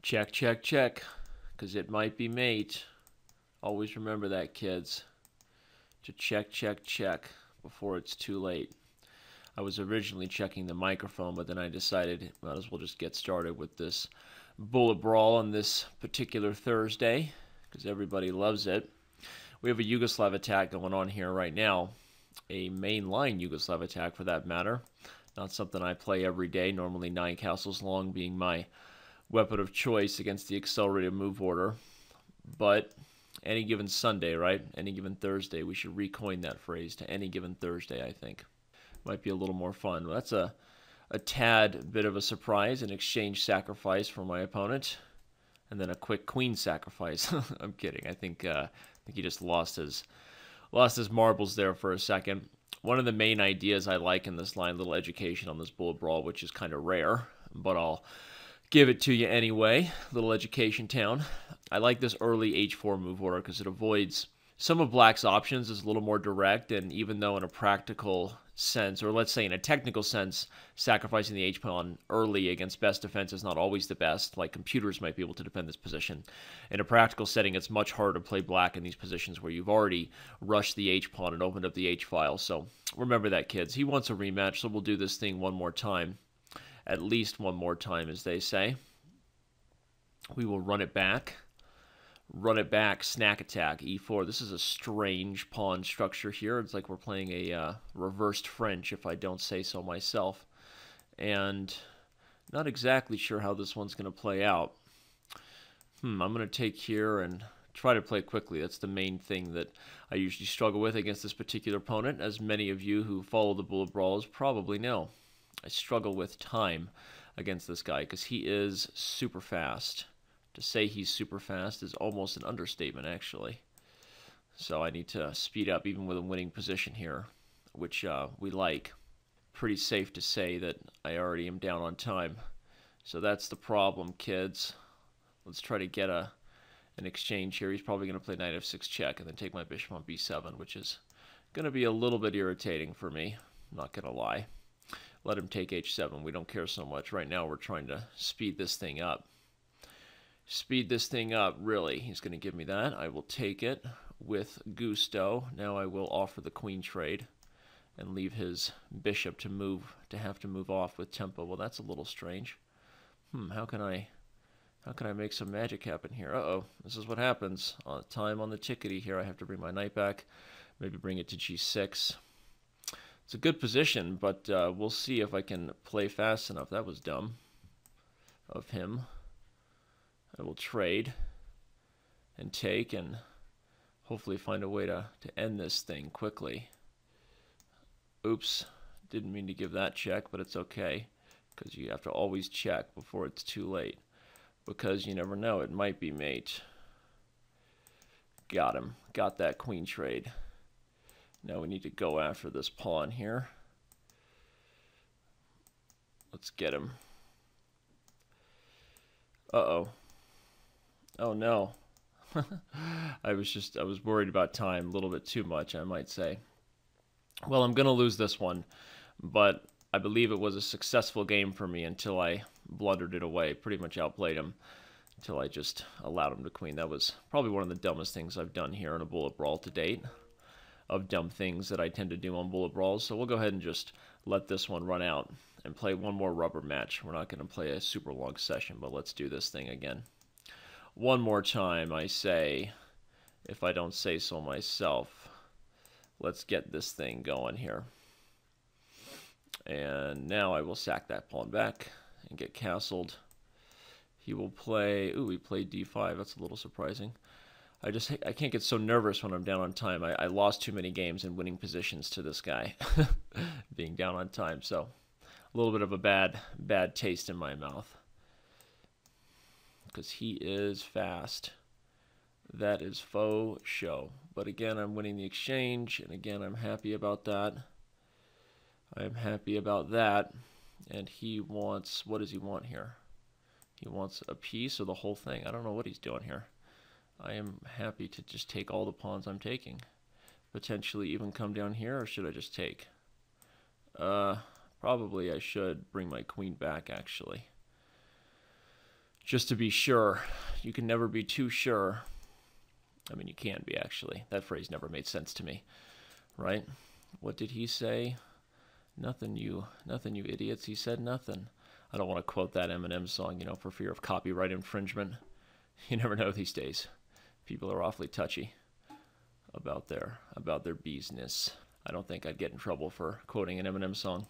Check, check, check, because it might be mate. Always remember that, kids. To check, check, check before it's too late. I was originally checking the microphone, but then I decided might as well just get started with this bullet brawl on this particular Thursday, because everybody loves it. We have a Yugoslav attack going on here right now. A mainline Yugoslav attack, for that matter. Not something I play every day, normally 9 castles long being my weapon of choice against the accelerated move order. But any given Sunday, right? Any given Thursday, we should recoin that phrase to any given Thursday, I think. Might be a little more fun. Well, that's a tad bit of a surprise, an exchange sacrifice for my opponent. And then a quick queen sacrifice. I'm kidding. I think he just lost his marbles there for a second. One of the main ideas I like in this line, little education on this bullet brawl, which is kind of rare, but I'll give it to you anyway. Little education town. I like this early h4 move order because it avoids some of black's options. Is a little more direct, and even though in a practical sense, or let's say in a technical sense, sacrificing the h-pawn early against best defense is not always the best, like computers might be able to defend this position. In a practical setting, it's much harder to play black in these positions where you've already rushed the h-pawn and opened up the h-file. So remember that, kids. He wants a rematch, so we'll do this thing one more time. At least one more time, as they say. We will run it back. Run it back, snack attack, e4. This is a strange pawn structure here. It's like we're playing a reversed French, if I don't say so myself. And not exactly sure how this one's going to play out. I'm going to take here and try to play quickly. That's the main thing that I usually struggle with against this particular opponent, as many of you who follow the bullet brawls probably know. I struggle with time against this guy because he is super fast. To say he's super fast is almost an understatement, actually. So I need to speed up even with a winning position here, which we like. Pretty safe to say that I already am down on time. So that's the problem, kids. Let's try to get an exchange here. He's probably going to play knight f6 check and then take my bishop on b7, which is going to be a little bit irritating for me. I'm not going to lie. Let him take h7. We don't care so much. Right now we're trying to speed this thing up. Speed this thing up, really. He's going to give me that. I will take it with gusto. Now I will offer the queen trade and leave his bishop to have to move off with tempo. Well, that's a little strange. How can I make some magic happen here? Uh-oh. This is what happens. Time on the tickety here. I have to bring my knight back. Maybe bring it to g6. It's a good position, but we'll see if I can play fast enough. That was dumb of him. I will trade and take and hopefully find a way to end this thing quickly. Oops, didn't mean to give that check, but it's okay because you have to always check before it's too late because you never know, it might be mate. Got him. Got that queen trade. Now we need to go after this pawn here. Let's get him. Uh-oh. Oh no. I was worried about time a little bit too much, I might say. Well, I'm going to lose this one, but I believe it was a successful game for me until I blundered it away. Pretty much outplayed him until I just allowed him to queen. That was probably one of the dumbest things I've done here in a bullet brawl to date, of dumb things that I tend to do on bullet brawls. So we'll go ahead and just let this one run out and play one more rubber match. We're not going to play a super long session, but let's do this thing again. One more time, I say, if I don't say so myself. Let's get this thing going here. And now I will sack that pawn back and get castled. He will play, ooh, he played d5. That's a little surprising. I can't get so nervous when I'm down on time. I lost too many games in winning positions to this guy being down on time. So a little bit of a bad taste in my mouth. Because he is fast. That is faux show. But again, I'm winning the exchange, and again, I'm happy about that. I'm happy about that. And he wants, what does he want here? He wants a piece or the whole thing. I don't know what he's doing here. I am happy to just take all the pawns I'm taking. Potentially even come down here, or should I just take? Probably I should bring my queen back, actually. just to be sure. You can never be too sure. I mean, you can be, actually. That phrase never made sense to me, right? What did he say? Nothing, you idiots. He said nothing. I don't want to quote that Eminem song, you know, for fear of copyright infringement. You never know these days. People are awfully touchy about their business. I don't think I'd get in trouble for quoting an Eminem song.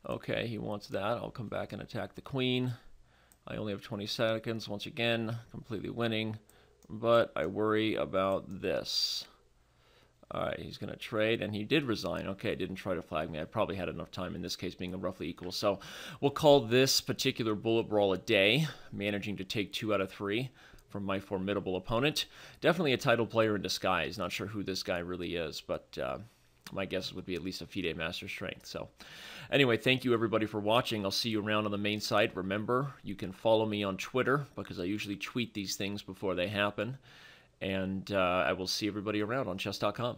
Okay, he wants that. I'll come back and attack the queen. I only have 20 seconds. Once again, completely winning. But I worry about this. All right, he's going to trade, and he did resign. Okay, didn't try to flag me. I probably had enough time in this case, being a roughly equal. So we'll call this particular bullet brawl a day, managing to take 2 out of 3 from my formidable opponent. Definitely a title player in disguise. Not sure who this guy really is, but my guess would be at least a FIDE Master Strength. So anyway, thank you everybody for watching. I'll see you around on the main site. Remember, you can follow me on Twitter because I usually tweet these things before they happen. And I will see everybody around on Chess.com.